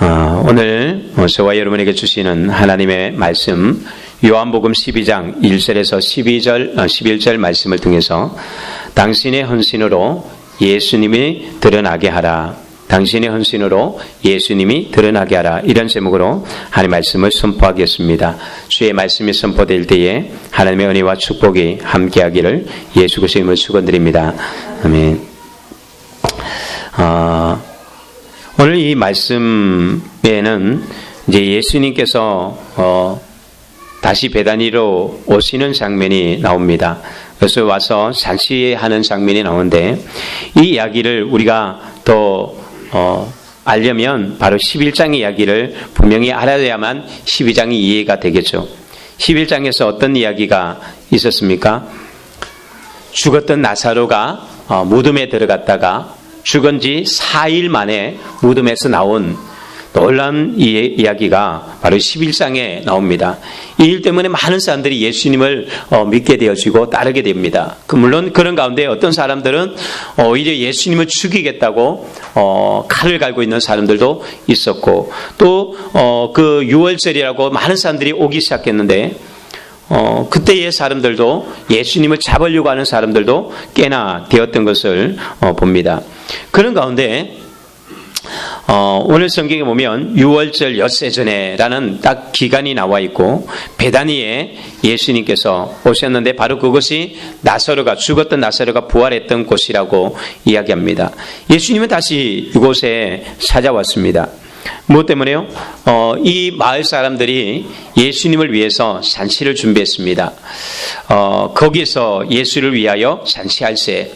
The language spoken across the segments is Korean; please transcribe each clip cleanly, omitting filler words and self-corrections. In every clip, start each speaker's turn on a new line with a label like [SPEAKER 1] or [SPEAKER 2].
[SPEAKER 1] 오늘 저와 여러분에게 주시는 하나님의 말씀 요한복음 12장 1절에서 11절 말씀을 통해서 당신의 헌신으로 예수님이 드러나게 하라. 당신의 헌신으로 예수님이 드러나게 하라. 이런 제목으로 하나님의 말씀을 선포하겠습니다. 주의 말씀이 선포될 때에 하나님의 은혜와 축복이 함께하기를 예수 그리스도의 이름으로 축원드립니다. 아멘. 오늘 이 말씀에는 이제 예수님께서 다시 베다니로 오시는 장면이 나옵니다. 그래서 와서 잔치하는 장면이 나오는데 이 이야기를 우리가 더 알려면 바로 11장의 이야기를 분명히 알아야만 12장이 이해가 되겠죠. 11장에서 어떤 이야기가 있었습니까? 죽었던 나사로가 무덤에 들어갔다가 죽은 지 4일 만에 무덤에서 나온 놀라운 이야기가 바로 11장에 나옵니다. 이 일 때문에 많은 사람들이 예수님을 믿게 되어지고 따르게 됩니다. 물론 그런 가운데 어떤 사람들은 오히려 예수님을 죽이겠다고 칼을 갈고 있는 사람들도 있었고 또 그 6월절이라고 많은 사람들이 오기 시작했는데 그때의 사람들도 예수님을 잡으려고 하는 사람들도 꽤나 되었던 것을 봅니다. 그런 가운데 오늘 성경에 보면 6월절 엿새 전에라는 딱 기간이 나와 있고 베다니에 예수님께서 오셨는데 바로 그것이 죽었던 나사로가 부활했던 곳이라고 이야기합니다. 예수님은 다시 이곳에 찾아왔습니다. 무엇 때문에요? 이 마을 사람들이 예수님을 위해서 잔치를 준비했습니다. 거기서 예수를 위하여 잔치할세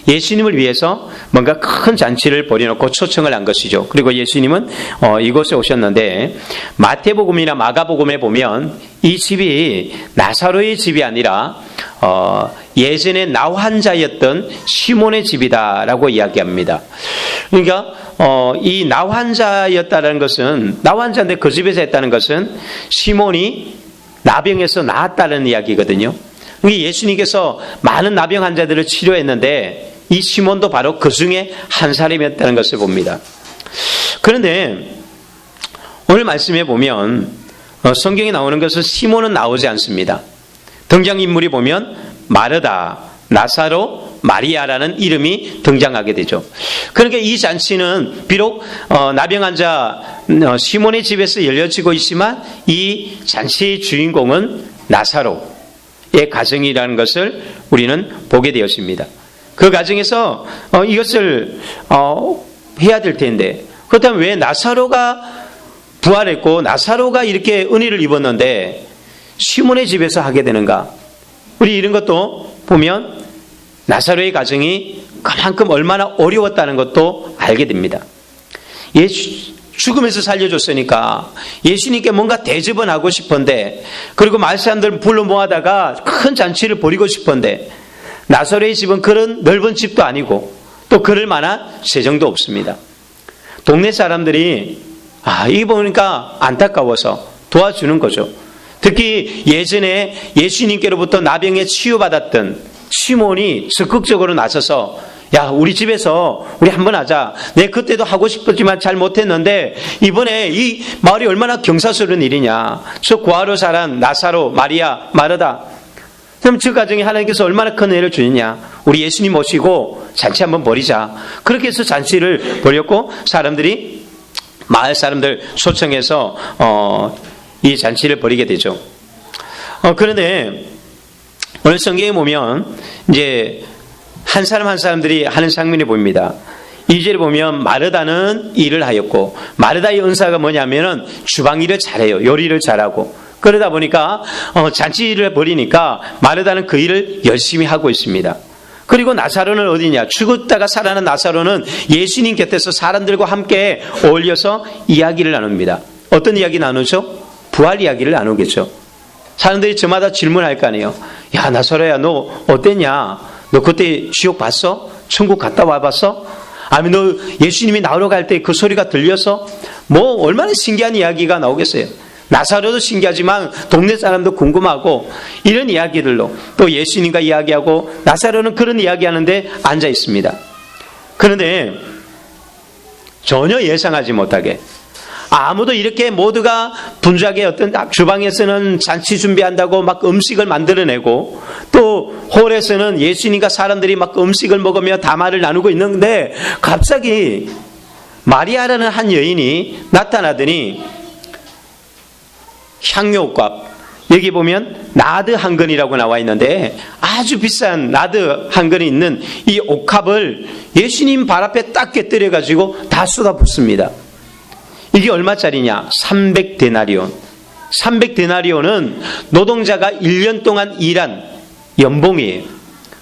[SPEAKER 1] 예수님을 위해서 뭔가 큰 잔치를 벌여놓고 초청을 한 것이죠. 그리고 예수님은 이곳에 오셨는데 마태복음이나 마가복음에 보면 이 집이 나사로의 집이 아니라 예전에 나환자였던 시몬의 집이다라고 이야기합니다. 그러니까 이 나환자였다는 것은 나환자인데 그 집에서 했다는 것은 시몬이 나병에서 나았다는 이야기거든요. 예수님께서 많은 나병 환자들을 치료했는데 이 시몬도 바로 그 중에 한 사람이었다는 것을 봅니다. 그런데 오늘 말씀에 보면 성경에 나오는 것은 시몬은 나오지 않습니다. 등장인물이 보면 마르다, 나사로, 마리아라는 이름이 등장하게 되죠. 그러니까 이 잔치는 비록 나병 환자 시몬의 집에서 열려지고 있지만 이 잔치의 주인공은 나사로의 가정이라는 것을 우리는 보게 되었습니다. 그 가정에서 이것을 해야 될 텐데 그렇다면 왜 나사로가 부활했고 나사로가 이렇게 은혜를 입었는데 시몬의 집에서 하게 되는가? 우리 이런 것도 보면 나사로의 가정이 그만큼 얼마나 어려웠다는 것도 알게 됩니다. 죽음에서 살려줬으니까 예수님께 뭔가 대접은 하고 싶은데 그리고 마을 사람들 불러 모아다가 큰 잔치를 벌이고 싶은데 나사로의 집은 그런 넓은 집도 아니고 또 그럴 만한 재정도 없습니다. 동네 사람들이 이거 보니까 안타까워서 도와주는 거죠. 특히 예전에 예수님께로부터 나병에 치유받았던 시몬이 적극적으로 나서서 우리 집에서 우리 한번 하자. 내 그때도 하고 싶었지만 잘 못했는데 이번에 이 마을이 얼마나 경사스러운 일이냐. 저 고아로 자란 나사로, 마리아, 마르다. 그럼 저 가정에 하나님께서 얼마나 큰 은혜를 주느냐. 우리 예수님 모시고 잔치 한번 벌이자. 그렇게 해서 잔치를 벌였고 사람들이 마을 사람들 초청해서 이 잔치를 벌이게 되죠. 그런데 오늘 성경에 보면 이제 한 사람 한 사람들이 하는 장면이 보입니다. 2절에 보면 마르다는 일을 하였고 마르다의 은사가 뭐냐면은 주방 일을 잘해요. 요리를 잘하고 그러다 보니까 잔치를 벌이니까 마르다는 그 일을 열심히 하고 있습니다. 그리고 나사로는 어디냐? 죽었다가 살아난 나사로는 예수님 곁에서 사람들과 함께 어울려서 이야기를 나눕니다. 어떤 이야기 나누죠? 부활 이야기를 나누겠죠. 사람들이 저마다 질문할 거 아니에요. 야 나사로야 너 어땠냐? 너 그때 지옥 봤어? 천국 갔다 와봤어? 아니 너 예수님이 나오러 갈 때 그 소리가 들려서? 뭐 얼마나 신기한 이야기가 나오겠어요. 나사로도 신기하지만 동네 사람도 궁금하고 이런 이야기들로 또 예수님과 이야기하고 나사로는 그런 이야기하는데 앉아 있습니다. 그런데 전혀 예상하지 못하게 아무도 이렇게 모두가 분주하게 어떤 주방에서는 잔치 준비한다고 막 음식을 만들어내고 또 홀에서는 예수님과 사람들이 막 음식을 먹으며 담화를 나누고 있는데 갑자기 마리아라는 한 여인이 나타나더니 향료값, 여기 보면 나드 한 근이라고 나와 있는데 아주 비싼 나드 한 근이 있는 이 옥합을 예수님 발 앞에 딱 곁들여 가지고 다 쏟아붓습니다. 이게 얼마짜리냐? 300데나리온. 300데나리온은 노동자가 1년 동안 일한 연봉이에요.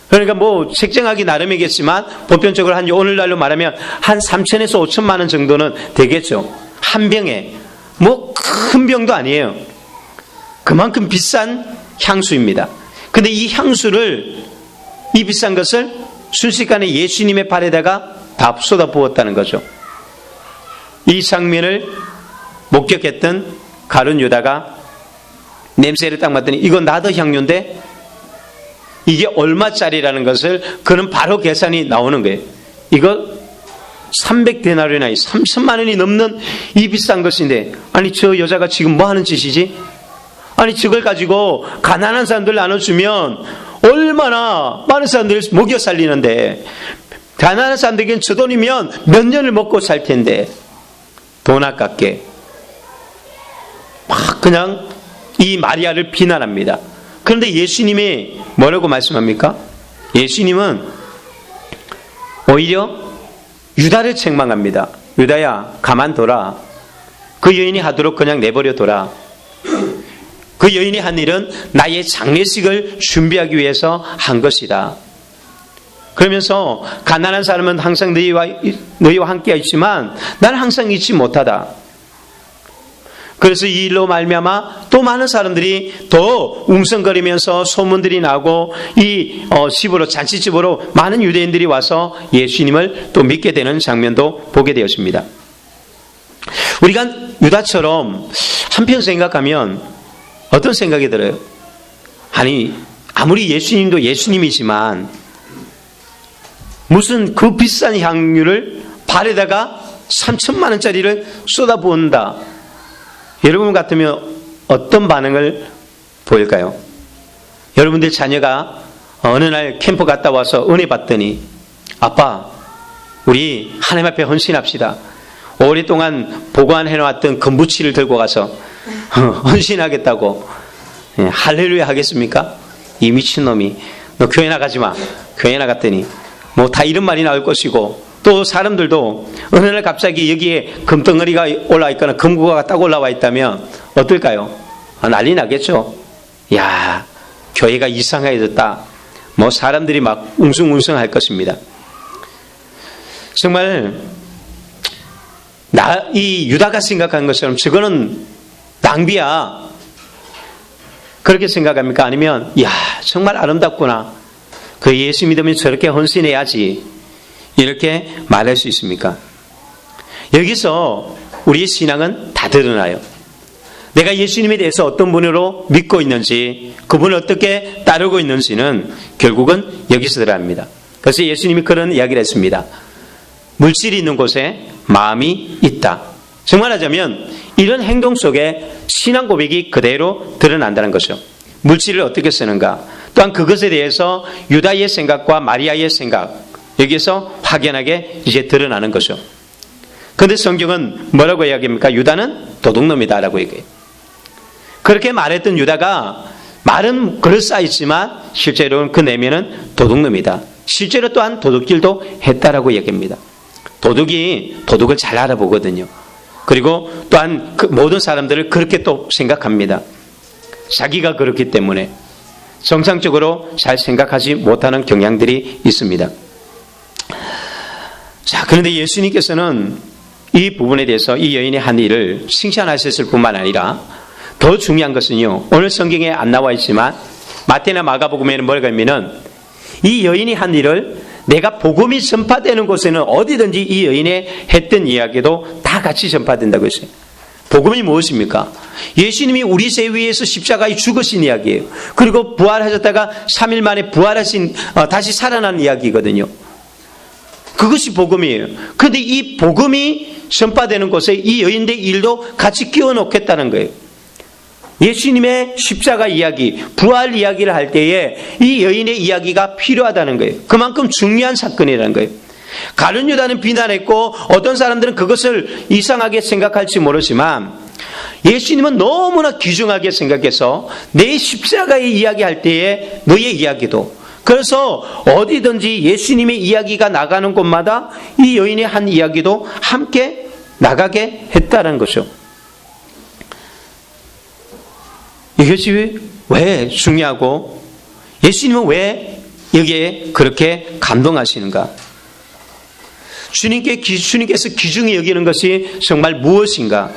[SPEAKER 1] 그러니까 뭐 책정하기 나름이겠지만 보편적으로 한 오늘날로 말하면 한 3천에서 5천만 원 정도는 되겠죠. 한 병에. 뭐 큰 병도 아니에요. 그만큼 비싼 향수입니다. 근데 이 향수를, 이 비싼 것을 순식간에 예수님의 발에다가 다 쏟아 부었다는 거죠. 이 장면을 목격했던 가룟 유다가 냄새를 딱 맡더니 이건 나드 향료인데 이게 얼마짜리라는 것을 그는 바로 계산이 나오는 거예요. 이거 300데나리온이 3천만 원이 넘는 이 비싼 것인데, 아니 저 여자가 지금 뭐 하는 짓이지? 아니 저걸 가지고 가난한 사람들 나눠주면 얼마나 많은 사람들을 먹여 살리는데, 가난한 사람들에겐 저 돈이면 몇 년을 먹고 살 텐데 돈 아깝게 막 그냥 이 마리아를 비난합니다. 그런데 예수님이 뭐라고 말씀합니까? 예수님은 오히려 유다를 책망합니다. 유다야, 가만둬라. 그 여인이 하도록 그냥 내버려둬라. 그 여인이 한 일은 나의 장례식을 준비하기 위해서 한 것이다. 그러면서 가난한 사람은 항상 너희와 함께 있지만 나는 항상 잊지 못하다. 그래서 이 일로 말미암아 또 많은 사람들이 더 웅성거리면서 소문들이 나고 이 집으로, 잔치집으로 많은 유대인들이 와서 예수님을 또 믿게 되는 장면도 보게 되었습니다. 우리가 유다처럼 한편 생각하면 어떤 생각이 들어요? 아니 아무리 예수님도 예수님이지만 무슨 그 비싼 향유를 발에다가 3천만 원짜리를 쏟아부은다. 여러분 같으면 어떤 반응을 보일까요? 여러분들 자녀가 어느 날 캠프 갔다 와서 은혜 받더니 아빠 우리 하나님 앞에 헌신합시다. 오랫동안 보관해놓았던 금부치를 들고 가서 헌신하겠다고 할렐루야 하겠습니까? 이 미친놈이 너 교회 나가지 마. 교회 나갔더니 뭐 다 이런 말이 나올 것이고, 또 사람들도 어느 날 갑자기 여기에 금덩어리가 올라와 있거나 금구가 딱 올라와 있다면 어떨까요? 난리 나겠죠. 야, 교회가 이상해졌다. 뭐 사람들이 막 웅성웅성 할 것입니다. 정말 이 유다가 생각한 것처럼 저거는 낭비야. 그렇게 생각합니까? 아니면 야, 정말 아름답구나. 그 예수 믿으면 저렇게 헌신해야지. 이렇게 말할 수 있습니까? 여기서 우리의 신앙은 다 드러나요. 내가 예수님에 대해서 어떤 분으로 믿고 있는지, 그분을 어떻게 따르고 있는지는 결국은 여기서 드러납니다. 그래서 예수님이 그런 이야기를 했습니다. 물질이 있는 곳에 마음이 있다. 정말 하자면 이런 행동 속에 신앙 고백이 그대로 드러난다는 것이죠. 물질을 어떻게 쓰는가, 또한 그것에 대해서 유다의 생각과 마리아의 생각, 여기에서 확연하게 이제 드러나는 거죠. 그런데 성경은 뭐라고 이야기합니까? 유다는 도둑놈이다라고 얘기해요. 그렇게 말했던 유다가 말은 그럴싸했지만 실제로는 그 내면은 도둑놈이다. 실제로 또한 도둑질도 했다라고 얘기합니다. 도둑이 도둑을 잘 알아보거든요. 그리고 또한 그 모든 사람들을 그렇게 또 생각합니다. 자기가 그렇기 때문에 정상적으로 잘 생각하지 못하는 경향들이 있습니다. 자, 그런데 예수님께서는 이 부분에 대해서 이 여인의 한 일을 칭찬하셨을 뿐만 아니라 더 중요한 것은요, 오늘 성경에 안 나와 있지만 마태나 마가복음에는 뭐라고 하면은 이 여인이 한 일을 내가 복음이 전파되는 곳에는 어디든지 이 여인의 했던 이야기도 다 같이 전파된다고 했어요. 복음이 무엇입니까? 예수님이 우리 죄 위에서 십자가에 죽으신 이야기예요. 그리고 부활하셨다가 3일 만에 부활하신, 다시 살아난 이야기거든요. 그것이 복음이에요. 그런데 이 복음이 전파되는 곳에 이 여인의 일도 같이 끼워 놓겠다는 거예요. 예수님의 십자가 이야기, 부활 이야기를 할 때에 이 여인의 이야기가 필요하다는 거예요. 그만큼 중요한 사건이라는 거예요. 가룟 유다는 비난했고 어떤 사람들은 그것을 이상하게 생각할지 모르지만 예수님은 너무나 귀중하게 생각해서 내 십자가의 이야기할 때에 너의 이야기도, 그래서 어디든지 예수님의 이야기가 나가는 곳마다 이 여인의 한 이야기도 함께 나가게 했다는 거죠. 이것이 왜 중요하고 예수님은 왜 여기에 그렇게 감동하시는가? 주님께서 귀중히 여기는 것이 정말 무엇인가?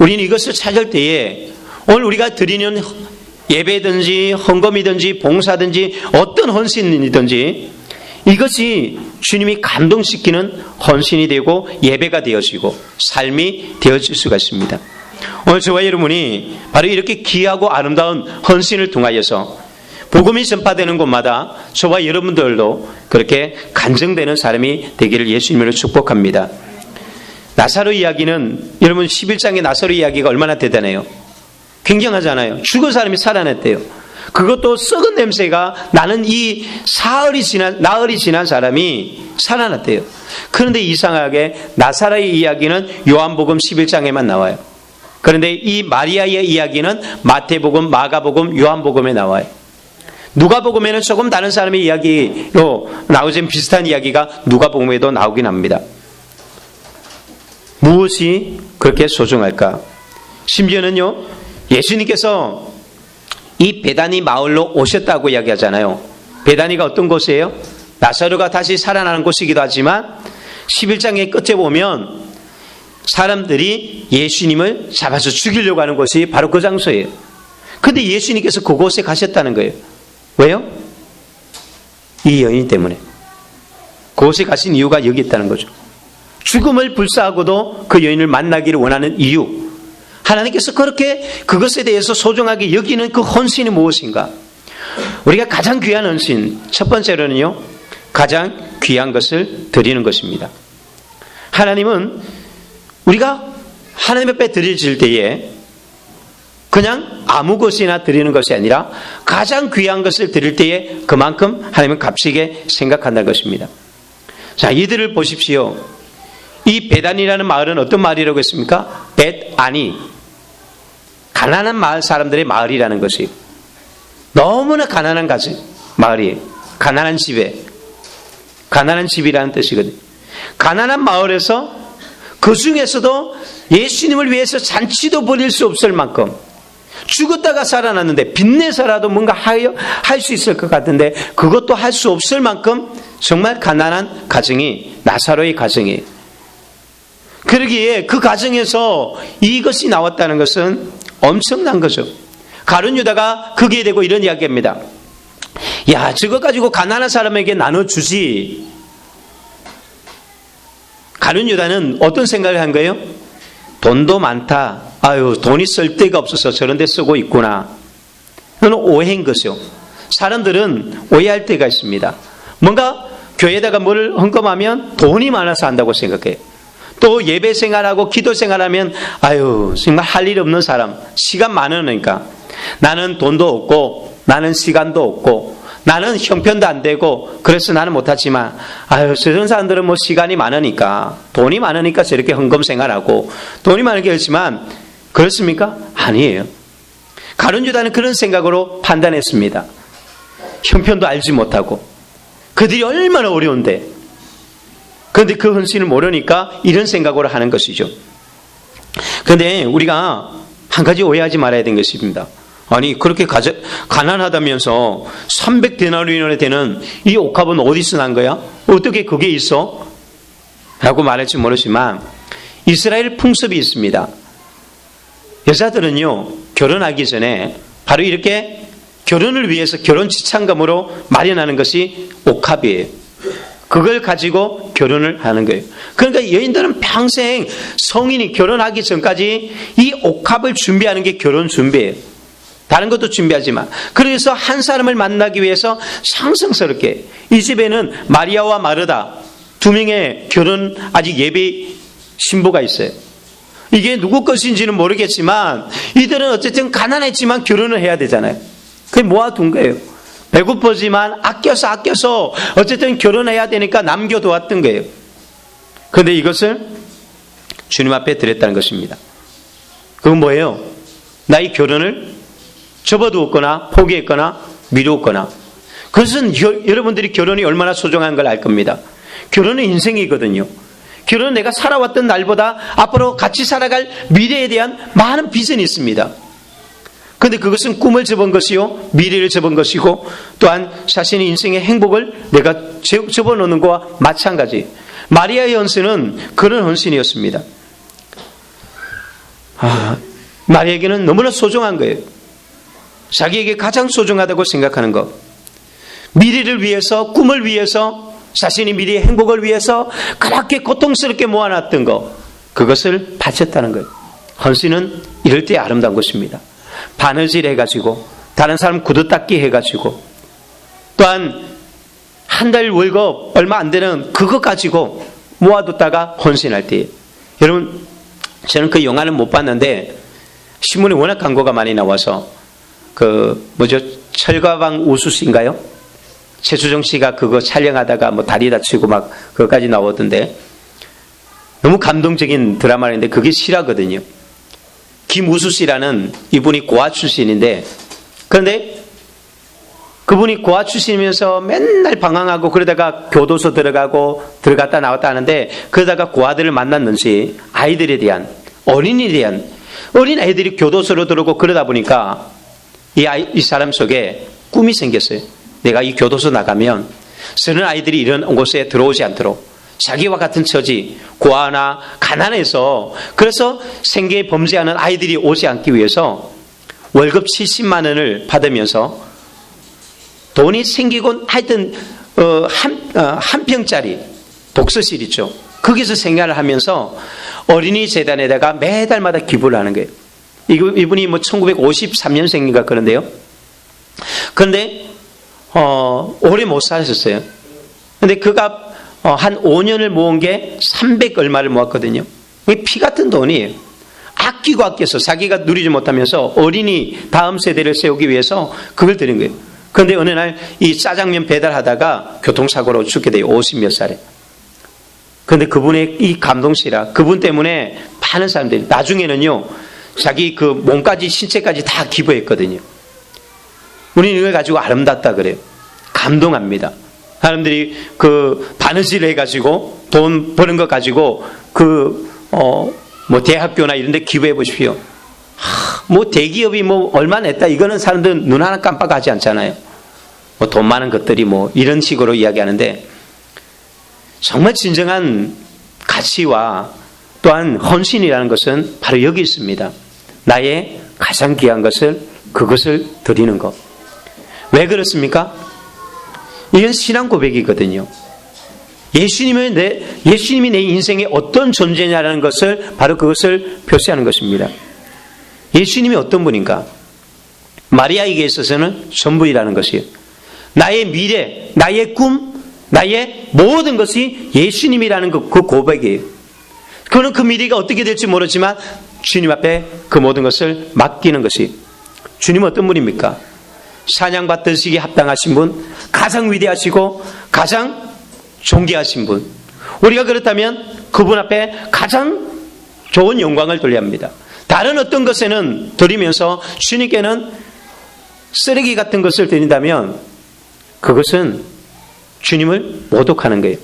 [SPEAKER 1] 우리는 이것을 찾을 때에 오늘 우리가 드리는 예배든지 헌금이든지 봉사든지 어떤 헌신이든지 이것이 주님이 감동시키는 헌신이 되고 예배가 되어지고 삶이 되어질 수가 있습니다. 오늘 저와 여러분이 바로 이렇게 귀하고 아름다운 헌신을 통하여서 복음이 전파되는 곳마다 저와 여러분들도 그렇게 간증되는 사람이 되기를 예수님으로 축복합니다. 나사로 이야기는 여러분 11장의 나사로 이야기가 얼마나 대단해요. 굉장하잖아요. 죽은 사람이 살아났대요. 그것도 썩은 냄새가 나는 이 나흘이 지난 사람이 살아났대요. 그런데 이상하게 나사로의 이야기는 요한복음 11장에만 나와요. 그런데 이 마리아의 이야기는 마태복음, 마가복음, 요한복음에 나와요. 누가복음에는 조금 다른 사람의 이야기로 나오지만 비슷한 이야기가 누가복음에도 나오긴 합니다. 무엇이 그렇게 소중할까? 심지어는요, 예수님께서 이 베다니 마을로 오셨다고 이야기하잖아요. 베다니가 어떤 곳이에요? 나사로가 다시 살아나는 곳이기도 하지만 11장의 끝에 보면 사람들이 예수님을 잡아서 죽이려고 하는 곳이 바로 그 장소예요. 그런데 예수님께서 그곳에 가셨다는 거예요. 왜요? 이 여인 때문에. 그곳에 가신 이유가 여기 있다는 거죠. 죽음을 불사하고도 그 여인을 만나기를 원하는 이유. 하나님께서 그렇게 그것에 대해서 소중하게 여기는 그 헌신이 무엇인가? 우리가 가장 귀한 헌신, 첫 번째로는요, 가장 귀한 것을 드리는 것입니다. 하나님은 우리가 하나님 앞에 드릴 때에 그냥 아무 것이나 드리는 것이 아니라 가장 귀한 것을 드릴 때에 그만큼 하나님은 값지게 생각한다는 것입니다. 자, 이들을 보십시오. 이 베단이라는 마을은 어떤 마을이라고 했습니까? 벳아니. 가난한 마을 사람들의 마을이라는 것이에요. 너무나 가난한 마을이에요. 가난한 집에. 가난한 집이라는 뜻이거든요. 가난한 마을에서 그 중에서도 예수님을 위해서 잔치도 벌일 수 없을 만큼 죽었다가 살아났는데 빚내서라도 뭔가 할 수 있을 것 같은데 그것도 할 수 없을 만큼 정말 가난한 가정이 나사로의 가정이에요. 그러기에 그 가정에서 이것이 나왔다는 것은 엄청난 거죠. 가룟 유다가 거기에 대고 이런 이야기합니다. 야, 저거 가지고 가난한 사람에게 나눠주지. 가룟 유다는 어떤 생각을 한 거예요? 돈도 많다. 아유, 돈이 쓸 데가 없어서 저런 데 쓰고 있구나. 그건 오해인 거죠. 사람들은 오해할 때가 있습니다. 뭔가 교회에다가 뭘 헌금하면 돈이 많아서 한다고 생각해요. 또 예배 생활하고 기도 생활하면 아유, 정말 할 일 없는 사람, 시간 많으니까 나는 돈도 없고 나는 시간도 없고 나는 형편도 안 되고 그래서 나는 못하지만 아유, 저런 사람들은 뭐 시간이 많으니까 돈이 많으니까 저렇게 헌금 생활하고 돈이 많으니까 그렇지만 그렇습니까? 아니에요. 가룟 유다는 그런 생각으로 판단했습니다. 형편도 알지 못하고 그들이 얼마나 어려운데 그런데 그 헌신을 모르니까 이런 생각으로 하는 것이죠. 그런데 우리가 한 가지 오해하지 말아야 되는 것입니다. 아니, 그렇게 가난하다면서 300데나리온이 되는 이 옥합은 어디서 난 거야? 어떻게 그게 있어? 라고 말할지 모르지만 이스라엘 풍습이 있습니다. 여자들은요, 결혼하기 전에 바로 이렇게 결혼을 위해서 결혼 지참금으로 마련하는 것이 옥합이에요. 그걸 가지고 결혼을 하는 거예요. 그러니까 여인들은 평생 성인이 결혼하기 전까지 이 옥합을 준비하는 게 결혼 준비예요. 다른 것도 준비하지만. 그래서 한 사람을 만나기 위해서 상승스럽게 이 집에는 마리아와 마르다 2명의 결혼 아직 예배 신부가 있어요. 이게 누구 것인지는 모르겠지만 이들은 어쨌든 가난했지만 결혼을 해야 되잖아요. 그게 모아둔 거예요. 배고프지만 아껴서 어쨌든 결혼해야 되니까 남겨두었던 거예요. 그런데 이것을 주님 앞에 드렸다는 것입니다. 그건 뭐예요? 나의 결혼을 접어두었거나 포기했거나 미루었거나. 그것은 여러분들이 결혼이 얼마나 소중한 걸 알 겁니다. 결혼은 인생이거든요. 결혼은 내가 살아왔던 날보다 앞으로 같이 살아갈 미래에 대한 많은 비전이 있습니다. 그런데 그것은 꿈을 접은 것이요, 미래를 접은 것이고, 또한 자신의 인생의 행복을 내가 접어놓는 것과 마찬가지. 마리아의 헌신은 그런 헌신이었습니다. 마리아에게는 너무나 소중한 거예요. 자기에게 가장 소중하다고 생각하는 것. 미래를 위해서, 꿈을 위해서, 자신의 미래의 행복을 위해서 그렇게 고통스럽게 모아놨던 것, 그것을 바쳤다는 거예요. 헌신은 이럴 때 아름다운 것입니다. 바느질 해가지고, 다른 사람 구두 닦기 해가지고, 또한 한 달 월급 얼마 안 되는 그것 가지고 모아뒀다가 헌신할 때, 여러분, 저는 그 영화는 못 봤는데 신문에 워낙 광고가 많이 나와서 철가방 우수씨인가요? 최수정 씨가 그거 촬영하다가 다리 다치고 막 그거까지 나오던데, 너무 감동적인 드라마인데 그게 실화거든요. 김우수 씨라는 이분이 고아 출신인데, 그런데 그분이 고아 출신이면서 맨날 방황하고 그러다가 교도소 들어갔다 나왔다 하는데, 그러다가 고아들을 만났는지 어린 아이들이 교도소로 들어오고 그러다 보니까 이 사람 속에 꿈이 생겼어요. 내가 이 교도소 나가면 쓰는 아이들이 이런 곳에 들어오지 않도록, 자기와 같은 처지, 고아나 가난해서, 그래서 생계에 범죄하는 아이들이 오지 않기 위해서 월급 70만 원을 받으면서 돈이 생기곤 하여튼 한 평짜리 독서실 있죠. 거기서 생활을 하면서 어린이 재단에다가 매달마다 기부를 하는 거예요. 이분이 1953년생인가 그런데요. 그런데 오래 못 사셨어요. 근데 그가 한 5년을 모은 게 300 얼마를 모았거든요. 이게 피 같은 돈이에요. 아껴서 자기가 누리지 못하면서 어린이 다음 세대를 세우기 위해서 그걸 드린 거예요. 그런데 어느 날 이 짜장면 배달하다가 교통사고로 죽게 돼요. 50몇 살에. 그런데 그분의 이 감동시라, 그분 때문에 많은 사람들이 나중에는요, 자기 그 몸까지 신체까지 다 기부했거든요. 우리는 이걸 가지고 아름답다 그래요. 감동합니다. 사람들이 그 바느질 해가지고 돈 버는 것 가지고 대학교나 이런 데 기부해 보십시오. 대기업이 얼마 냈다, 이거는 사람들은 눈 하나 깜빡하지 않잖아요. 돈 많은 것들이 이런 식으로 이야기하는데, 정말 진정한 가치와 또한 헌신이라는 것은 바로 여기 있습니다. 나의 가장 귀한 그것을 드리는 것. 왜 그렇습니까? 이건 신앙 고백이거든요. 예수님이 내 인생의 어떤 존재냐라는 것을, 바로 그것을 표시하는 것입니다. 예수님이 어떤 분인가? 마리아에게 있어서는 전부이라는 것이에요. 나의 미래, 나의 꿈, 나의 모든 것이 예수님이라는 그 고백이에요. 그는 그 미래가 어떻게 될지 모르지만 주님 앞에 그 모든 것을 맡기는 것이. 주님은 어떤 분입니까? 찬양받으시기에 합당하신 분, 가장 위대하시고 가장 존귀하신 분. 우리가 그렇다면 그분 앞에 가장 좋은 영광을 돌려야 합니다. 다른 어떤 것에는 드리면서 주님께는 쓰레기 같은 것을 드린다면 그것은 주님을 모독하는 거예요.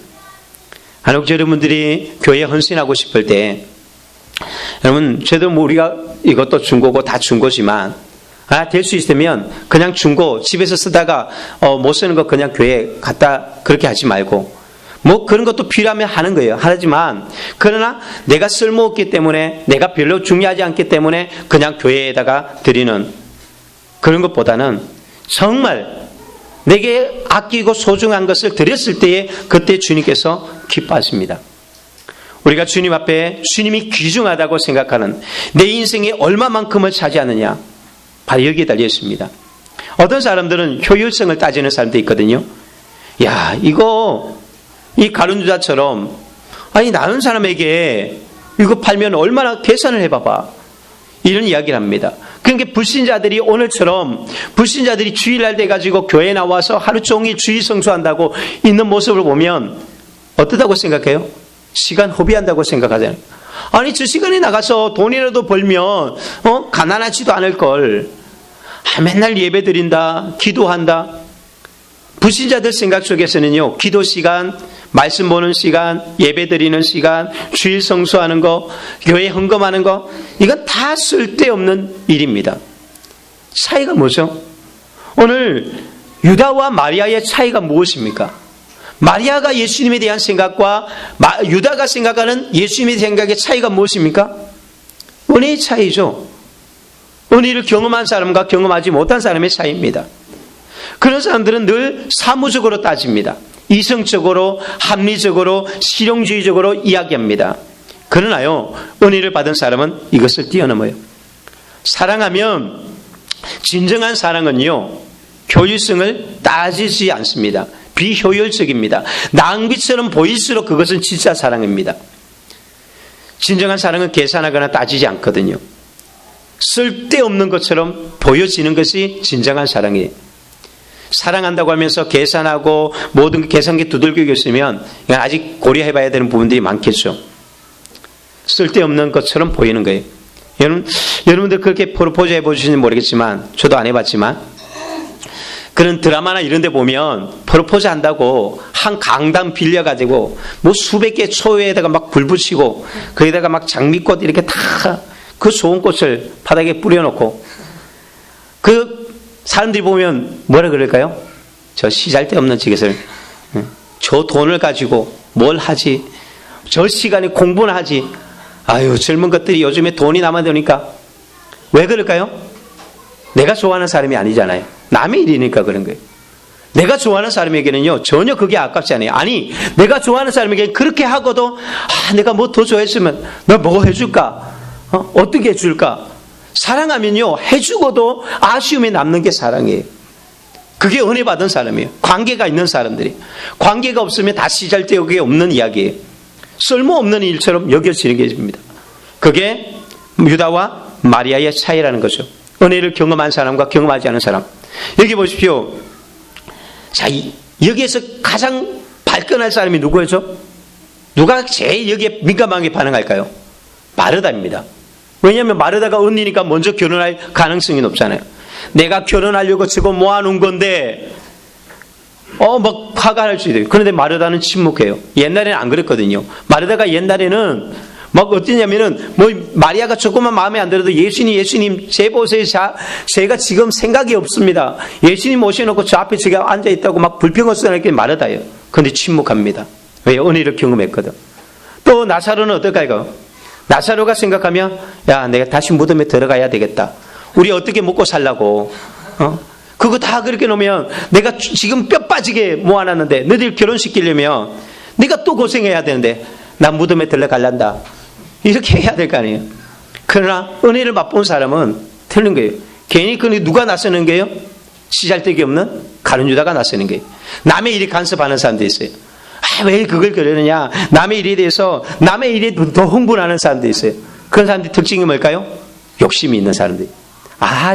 [SPEAKER 1] 혹시 여러분들이 교회에 헌신하고 싶을 때, 여러분, 저도 우리가 이것도 중고고 다 중고지만, 될 수 있으면 그냥 중고, 집에서 쓰다가 못 쓰는 거 그냥 교회에 갖다 그렇게 하지 말고, 그런 것도 필요하면 하는 거예요. 하지만, 그러나 내가 쓸모없기 때문에, 내가 별로 중요하지 않기 때문에 그냥 교회에다가 드리는 그런 것보다는 정말 내게 아끼고 소중한 것을 드렸을 때에 그때 주님께서 기뻐하십니다. 우리가 주님 앞에 주님이 귀중하다고 생각하는 내 인생에 얼마만큼을 차지하느냐, 바로 여기에 달려 있습니다. 어떤 사람들은 효율성을 따지는 사람도 있거든요. 야, 이거 이 가룟 유다처럼 아니 나은 사람에게 이거 팔면 얼마나 계산을 해봐봐. 이런 이야기를 합니다. 그러니까 불신자들이 오늘처럼 불신자들이 주일날 돼가지고 교회에 나와서 하루 종일 주일 성수한다고 있는 모습을 보면 어떠다고 생각해요? 시간 허비한다고 생각하잖아요. 아니 저 시간에 나가서 돈이라도 벌면 가난하지도 않을 걸. 맨날 예배 드린다, 기도한다. 불신자들 생각 속에서는요, 기도 시간, 말씀 보는 시간, 예배 드리는 시간, 주일 성수하는 거, 교회 헌금하는 거, 이건 다 쓸데없는 일입니다. 차이가 뭐죠? 오늘 유다와 마리아의 차이가 무엇입니까? 마리아가 예수님에 대한 생각과 유다가 생각하는 예수님의 생각의 차이가 무엇입니까? 은혜의 차이죠. 은혜를 경험한 사람과 경험하지 못한 사람의 차이입니다. 그런 사람들은 늘 사무적으로 따집니다. 이성적으로, 합리적으로, 실용주의적으로 이야기합니다. 그러나요, 은혜를 받은 사람은 이것을 뛰어넘어요. 사랑하면 진정한 사랑은요, 효율성을 따지지 않습니다. 비효율적입니다. 낭비처럼 보일수록 그것은 진짜 사랑입니다. 진정한 사랑은 계산하거나 따지지 않거든요. 쓸데없는 것처럼 보여지는 것이 진정한 사랑이에요. 사랑한다고 하면서 계산하고 모든 계산기 두들기고 있으면 아직 고려해봐야 되는 부분들이 많겠죠. 쓸데없는 것처럼 보이는 거예요. 여러분들 그렇게 프로포즈 해보시는지 모르겠지만 저도 안 해봤지만 그런 드라마나 이런 데 보면 프로포즈 한다고 한 강당 빌려가지고 뭐 수백 개 초에다가 막 불 붙이고 거기다가 막 장미꽃 이렇게 다 그 좋은 꽃을 바닥에 뿌려놓고 그 사람들이 보면 뭐라 그럴까요? 저 시잘데없는 짓을 저 돈을 가지고 뭘 하지? 저 시간에 공부나 하지? 아유 젊은 것들이 요즘에 돈이 남아도니까 왜 그럴까요? 내가 좋아하는 사람이 아니잖아요. 남의 일이니까 그런 거예요. 내가 좋아하는 사람에게는요 전혀 그게 아깝지 않아요. 아니 내가 좋아하는 사람에게 그렇게 하고도 내가 뭐 더 좋아했으면 너 뭐 해줄까? 어떻게 해줄까? 사랑하면요 해주고도 아쉬움이 남는 게 사랑이에요. 그게 은혜 받은 사람이에요. 관계가 있는 사람들이. 관계가 없으면 다 시잘데기 없는 이야기예요. 쓸모없는 일처럼 여겨지는 것입니다. 그게 유다와 마리아의 차이라는 거죠. 은혜를 경험한 사람과 경험하지 않은 사람. 여기 보십시오. 자, 여기에서 가장 발끈할 사람이 누구였죠? 누가 제일 여기에 민감하게 반응할까요? 마르다입니다. 왜냐하면 마르다가 언니니까 먼저 결혼할 가능성이 높잖아요. 내가 결혼하려고 저거 모아놓은 건데 막 화가 날 수 있어요. 그런데 마르다는 침묵해요. 옛날에는 안 그랬거든요. 마르다가 옛날에는 막 어떠냐면은 뭐 마리아가 조금만 마음에 안 들어도 예수님 제 보세요. 제가 지금 생각이 없습니다. 예수님 모셔놓고 저 앞에 제가 앉아있다고 막 불평을 써내게 마르다예요. 그런데 침묵합니다. 왜? 은혜를 경험했거든. 또 나사로는 어떨까요? 나사로가 생각하면 야 내가 다시 무덤에 들어가야 되겠다. 우리 어떻게 먹고 살라고 그거 다 그렇게 놓으면 내가 지금 뼈 빠지게 모아놨는데 너희들 결혼시키려면 네가 또 고생해야 되는데 나 무덤에 들어갈란다. 이렇게 해야 될 거 아니에요. 그러나 은혜를 맛본 사람은 틀린 거예요. 괜히 그 누가 나서는 거예요? 시잘데기 없는 가룟 유다가 나서는 거예요. 남의 일이 간섭하는 사람도 있어요. 왜 그걸 그러느냐? 남의 일에 대해서 남의 일에 더 흥분하는 사람도 있어요. 그런 사람들의 특징이 뭘까요? 욕심이 있는 사람들.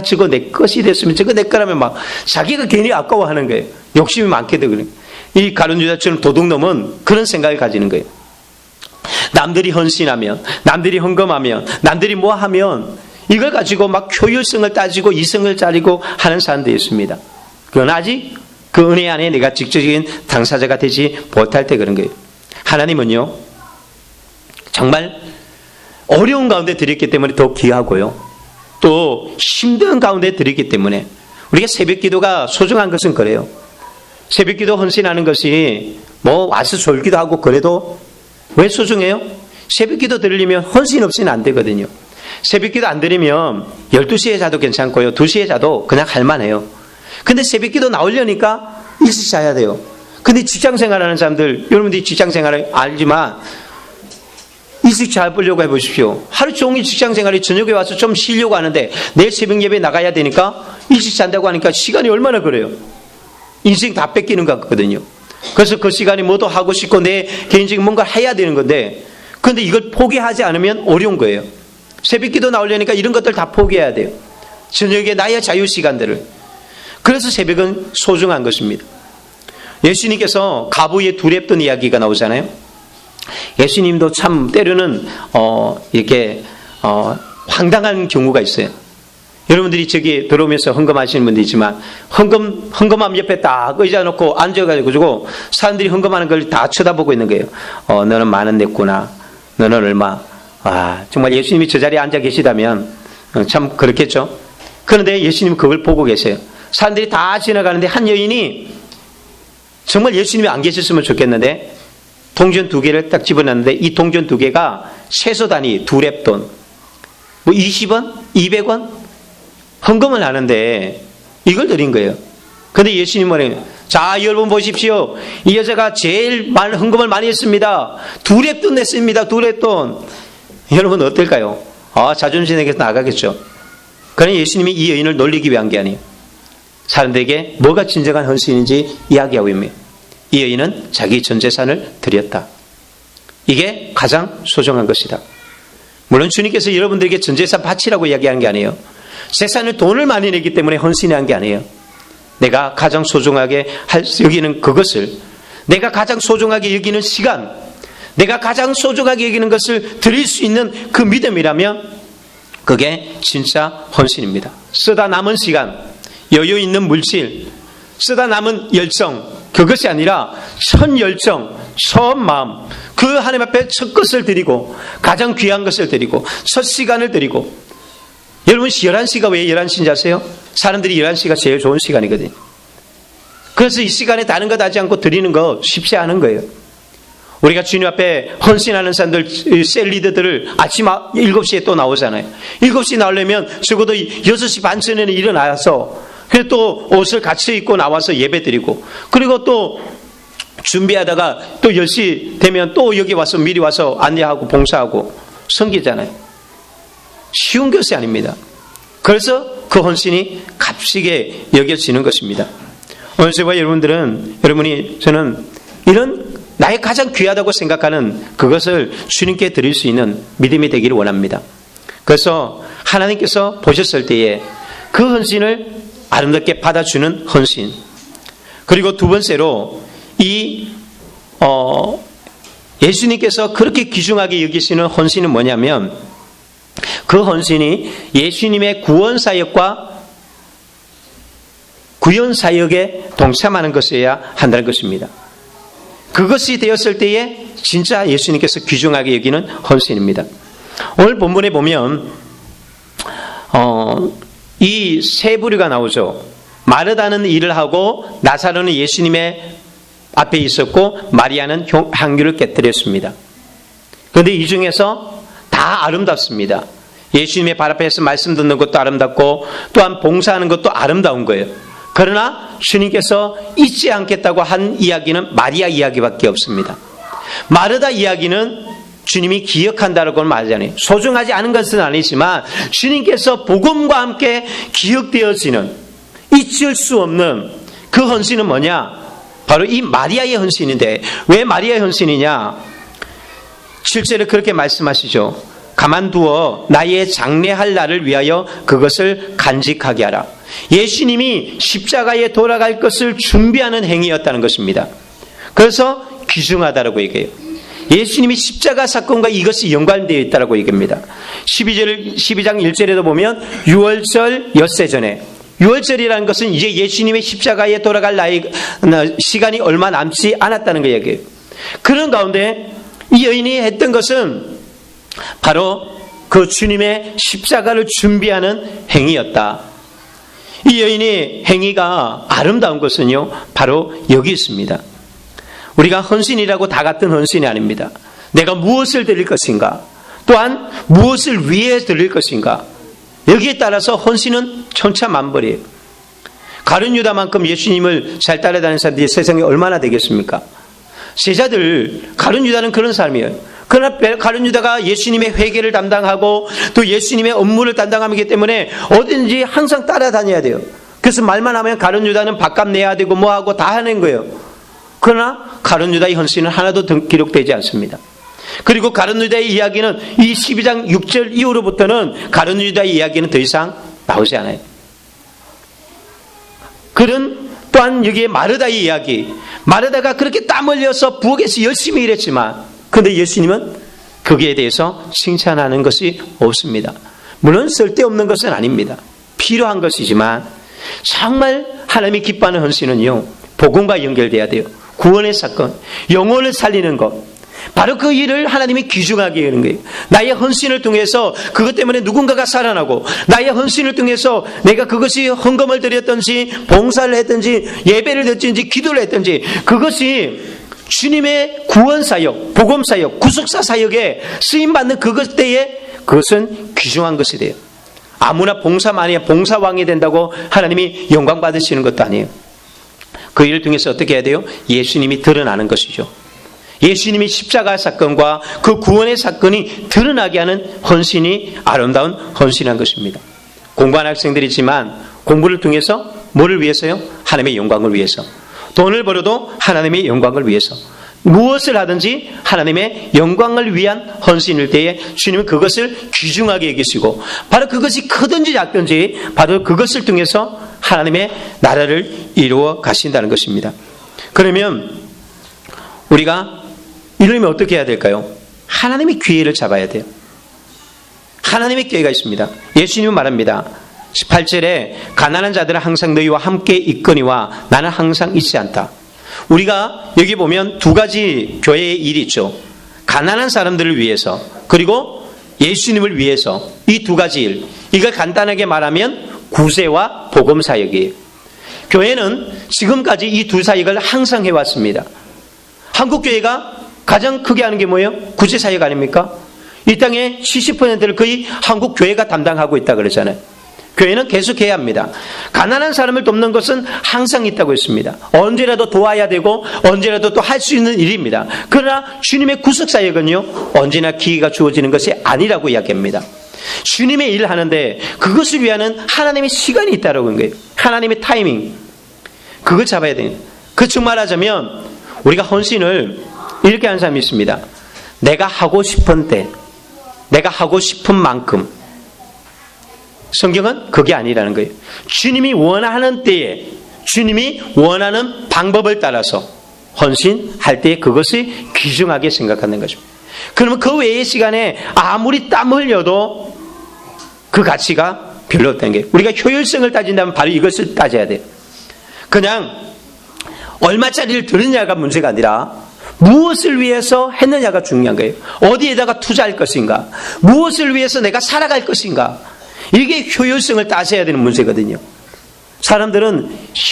[SPEAKER 1] 저거 내 것이 됐으면 저거 내 거라면 막 자기가 괜히 아까워하는 거예요. 욕심이 많게 되거든요. 이 가룟 유다처럼 도둑놈은 그런 생각을 가지는 거예요. 남들이 헌신하면, 남들이 헌금하면, 남들이 뭐 하면 이걸 가지고 막 효율성을 따지고 이성을 따지고 하는 사람들이 있습니다. 그러나 아직 그 은혜 안에 내가 직접적인 당사자가 되지 못할 때 그런 거예요. 하나님은요 정말 어려운 가운데 드렸기 때문에 더 귀하고요, 또 힘든 가운데 드렸기 때문에 우리가 새벽기도가 소중한 것은 그래요. 새벽기도 헌신하는 것이 뭐 와서 졸기도 하고 그래도 왜 소중해요? 새벽기도 드리려면 헌신 없이는 안 되거든요. 새벽기도 안 드리면 12시에 자도 괜찮고요, 2시에 자도 그냥 할만해요. 근데 새벽기도 나오려니까 일찍 자야 돼요. 근데 직장생활하는 사람들, 여러분들이 직장생활을 알지만 일찍 자보려고 해보십시오. 하루 종일 직장생활이 저녁에 와서 좀 쉬려고 하는데 내일 새벽 예배 나가야 되니까 일찍 잔다고 하니까 시간이 얼마나 그래요. 인생 다 뺏기는 것 같거든요. 그래서 그 시간에 뭐도 하고 싶고 내 개인적인 뭔가를 해야 되는 건데, 그런데 이걸 포기하지 않으면 어려운 거예요. 새벽기도 나오려니까 이런 것들 다 포기해야 돼요. 저녁에 나의 자유 시간들을. 그래서 새벽은 소중한 것입니다. 예수님께서 가부에 두렵던 이야기가 나오잖아요. 예수님도 참 때로는 이렇게 황당한 경우가 있어요. 여러분들이 저기 들어오면서 헌금하시는 분도 있지만, 헌금함 옆에 딱 의자 놓고 앉아가지고 사람들이 헌금하는 걸 다 쳐다보고 있는 거예요. 너는 10,000원 냈구나. 너는 얼마. 정말 예수님이 저 자리에 앉아 계시다면 참 그렇겠죠. 그런데 예수님은 그걸 보고 계세요. 사람들이 다 지나가는데 한 여인이 정말 예수님이 안 계셨으면 좋겠는데 동전 2개를 딱 집어놨는데, 이 동전 2개가 최소 단위 2렙돈, 20원, 200원 헌금을 하는데 이걸 드린 거예요. 그런데 예수님 말해요. 자, 여러분 보십시오. 이 여자가 제일 헌금을 많이 했습니다. 2렙돈 냈습니다. 2렙돈. 여러분 어떨까요? 자존심에게서 나가겠죠. 그러나 예수님이 이 여인을 놀리기 위한 게 아니에요. 사람들에게 뭐가 진정한 헌신인지 이야기하고 있습니다. 이 여인은 자기 전 재산을 드렸다. 이게 가장 소중한 것이다. 물론 주님께서 여러분들에게 전 재산 바치라고 이야기하는 게 아니에요. 재산을 돈을 많이 내기 때문에 헌신한 게 아니에요. 내가 가장 소중하게 여기는 그것을, 내가 가장 소중하게 여기는 시간, 내가 가장 소중하게 여기는 것을 드릴 수 있는 그 믿음이라면 그게 진짜 헌신입니다. 쓰다 남은 시간, 여유 있는 물질, 쓰다 남은 열정, 그것이 아니라 첫 열정, 첫 마음, 그 하나님 앞에 첫 것을 드리고 가장 귀한 것을 드리고 첫 시간을 드리고. 여러분 11시가 왜 11시인지 아세요? 사람들이 11시가 제일 좋은 시간이거든요. 그래서 이 시간에 다른 것 하지 않고 드리는 거 쉽지 않은 거예요. 우리가 주님 앞에 헌신하는 사람들, 셀 리더들을 아침 7시에 또 나오잖아요. 7시에 나오려면 적어도 6시 반 전에는 일어나서 그리고 또 옷을 같이 입고 나와서 예배 드리고, 그리고 또 준비하다가 또 10시 되면 또 여기 와서 미리 와서 안내하고 봉사하고 섬기잖아요. 쉬운 것이 아닙니다. 그래서 그 헌신이 값지게 여겨지는 것입니다. 오늘 저와 저는 이런 나의 가장 귀하다고 생각하는 그것을 주님께 드릴 수 있는 믿음이 되기를 원합니다. 그래서 하나님께서 보셨을 때에 그 헌신을 아름답게 받아주는 헌신, 그리고 두 번째로 예수님께서 그렇게 귀중하게 여기시는 헌신은 뭐냐면, 그 헌신이 예수님의 구원사역과 구현사역에 동참하는 것이어야 한다는 것입니다. 그것이 되었을 때에 진짜 예수님께서 귀중하게 여기는 헌신입니다. 오늘 본문에 보면 이 세 부류가 나오죠. 마르다는 일을 하고 나사로는 예수님의 앞에 있었고 마리아는 향유를 깨뜨렸습니다. 그런데 이 중에서 다 아름답습니다. 예수님의 발 앞에서 말씀 듣는 것도 아름답고 또한 봉사하는 것도 아름다운 거예요. 그러나 주님께서 잊지 않겠다고 한 이야기는 마리아 이야기밖에 없습니다. 마르다 이야기는 주님이 기억한다라고는 말하잖아요. 소중하지 않은 것은 아니지만 주님께서 복음과 함께 기억되어지는, 잊을 수 없는 그 헌신은 뭐냐? 바로 이 마리아의 헌신인데, 왜 마리아의 헌신이냐? 7절에 그렇게 말씀하시죠. 가만두어 나의 장례할 날을 위하여 그것을 간직하게 하라. 예수님이 십자가에 돌아갈 것을 준비하는 행위였다는 것입니다. 그래서 귀중하다라고 얘기해요. 예수님이 십자가 사건과 이것이 연관되어 있다라고 얘기합니다. 12장 1절에도 보면 6월절 엿새 전에, 6월절이라는 것은 이제 예수님의 십자가에 돌아갈 시간이 얼마 남지 않았다는 거 얘기해요. 그런 가운데 이 여인이 했던 것은 바로 그 주님의 십자가를 준비하는 행위였다. 이 여인의 행위가 아름다운 것은요, 바로 여기 있습니다. 우리가 헌신이라고 다 같은 헌신이 아닙니다. 내가 무엇을 드릴 것인가, 또한 무엇을 위해 드릴 것인가, 여기에 따라서 헌신은 천차만별이에요. 가룟 유다만큼 예수님을 잘 따라다니는 사람들이 세상에 얼마나 되겠습니까? 제자들, 가룟 유다는 그런 사람이에요. 그러나 가룟 유다가 예수님의 회개를 담당하고 또 예수님의 업무를 담당하기 때문에 어딘지 항상 따라다녀야 돼요. 그래서 말만 하면 가룟 유다는 밥값 내야 되고 뭐하고 다 하는 거예요. 그러나 가룟 유다의 헌신은 하나도 기록되지 않습니다. 그리고 가룟 유다의 이야기는 이 12장 6절 이후로부터는 가룟 유다의 이야기는 더 이상 나오지 않아요. 그런 또한 여기에 마르다의 이야기, 마르다가 그렇게 땀 흘려서 부엌에서 열심히 일했지만 그런데 예수님은 거기에 대해서 칭찬하는 것이 없습니다. 물론 쓸데없는 것은 아닙니다. 필요한 것이지만 정말 하나님이 기뻐하는 헌신은요, 복음과 연결돼야 돼요. 구원의 사건, 영혼을 살리는 것, 바로 그 일을 하나님이 귀중하게 하는 거예요. 나의 헌신을 통해서 그것 때문에 누군가가 살아나고, 나의 헌신을 통해서 내가 그것이 헌금을 드렸든지 봉사를 했든지 예배를 드렸든지 기도를 했든지 그것이 주님의 구원사역, 복음사역, 구속사 사역에 쓰임받는 그것 때에 그것은 귀중한 것이 돼요. 아무나 봉사만이 봉사왕이 된다고 하나님이 영광 받으시는 것도 아니에요. 그 일을 통해서 어떻게 해야 돼요? 예수님이 드러나는 것이죠. 예수님이 십자가 사건과 그 구원의 사건이 드러나게 하는 헌신이 아름다운 헌신한 것입니다. 공부한 학생들이지만 공부를 통해서 뭐를 위해서요? 하나님의 영광을 위해서. 돈을 벌어도 하나님의 영광을 위해서. 무엇을 하든지 하나님의 영광을 위한 헌신일 때에 주님은 그것을 귀중하게 여기시고, 바로 그것이 크든지 작든지 바로 그것을 통해서 하나님의 나라를 이루어 가신다는 것입니다. 그러면 우리가 이러면 어떻게 해야 될까요? 하나님의 기회를 잡아야 돼요. 하나님의 기회가 있습니다. 예수님은 말합니다. 18절에 가난한 자들은 항상 너희와 함께 있거니와 나는 항상 있지 않다. 우리가 여기 보면 두 가지 교회의 일이 있죠. 가난한 사람들을 위해서, 그리고 예수님을 위해서. 이 두 가지 일, 이걸 간단하게 말하면 구세와 복음 사역이에요. 교회는 지금까지 이 두 사역을 항상 해왔습니다. 한국교회가 가장 크게 하는 게 뭐예요? 구제 사역 아닙니까? 이 땅의 70%를 거의 한국교회가 담당하고 있다 그러잖아요. 교회는 계속해야 합니다. 가난한 사람을 돕는 것은 항상 있다고 했습니다. 언제라도 도와야 되고 언제라도 또 할 수 있는 일입니다. 그러나 주님의 구속사역은요, 언제나 기회가 주어지는 것이 아니라고 이야기합니다. 주님의 일을 하는데 그것을 위한 하나님의 시간이 있다고 하는 거예요. 하나님의 타이밍, 그걸 잡아야 돼요. 그렇죠. 말하자면 우리가 헌신을 이렇게 하는 사람이 있습니다. 내가 하고 싶은 때, 내가 하고 싶은 만큼. 성경은 그게 아니라는 거예요. 주님이 원하는 때에, 주님이 원하는 방법을 따라서 헌신할 때 그것이 귀중하게 생각하는 것입니다. 그러면 그 외의 시간에 아무리 땀 흘려도 그 가치가 별로 없다는 거예요. 우리가 효율성을 따진다면 바로 이것을 따져야 돼요. 그냥 얼마짜리를 들느냐가 문제가 아니라 무엇을 위해서 했느냐가 중요한 거예요. 어디에다가 투자할 것인가, 무엇을 위해서 내가 살아갈 것인가, 이게 효율성을 따져야 되는 문제거든요. 사람들은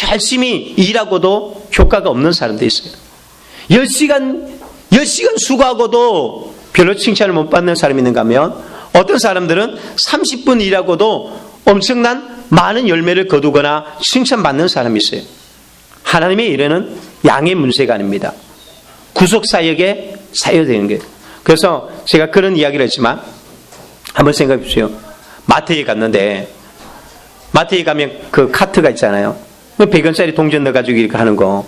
[SPEAKER 1] 열심히 일하고도 효과가 없는 사람도 있어요. 10시간 수고하고도 별로 칭찬을 못 받는 사람이 있는가 하면, 어떤 사람들은 30분 일하고도 엄청난 많은 열매를 거두거나 칭찬받는 사람이 있어요. 하나님의 일에는 양의 문제가 아닙니다. 구속사역에 사용되는 거예요. 그래서 제가 그런 이야기를 했지만 한번 생각해 보세요. 마트에 갔는데, 마트에 가면 그 카트가 있잖아요. 100원짜리 동전 넣어가지고 이렇게 하는 거.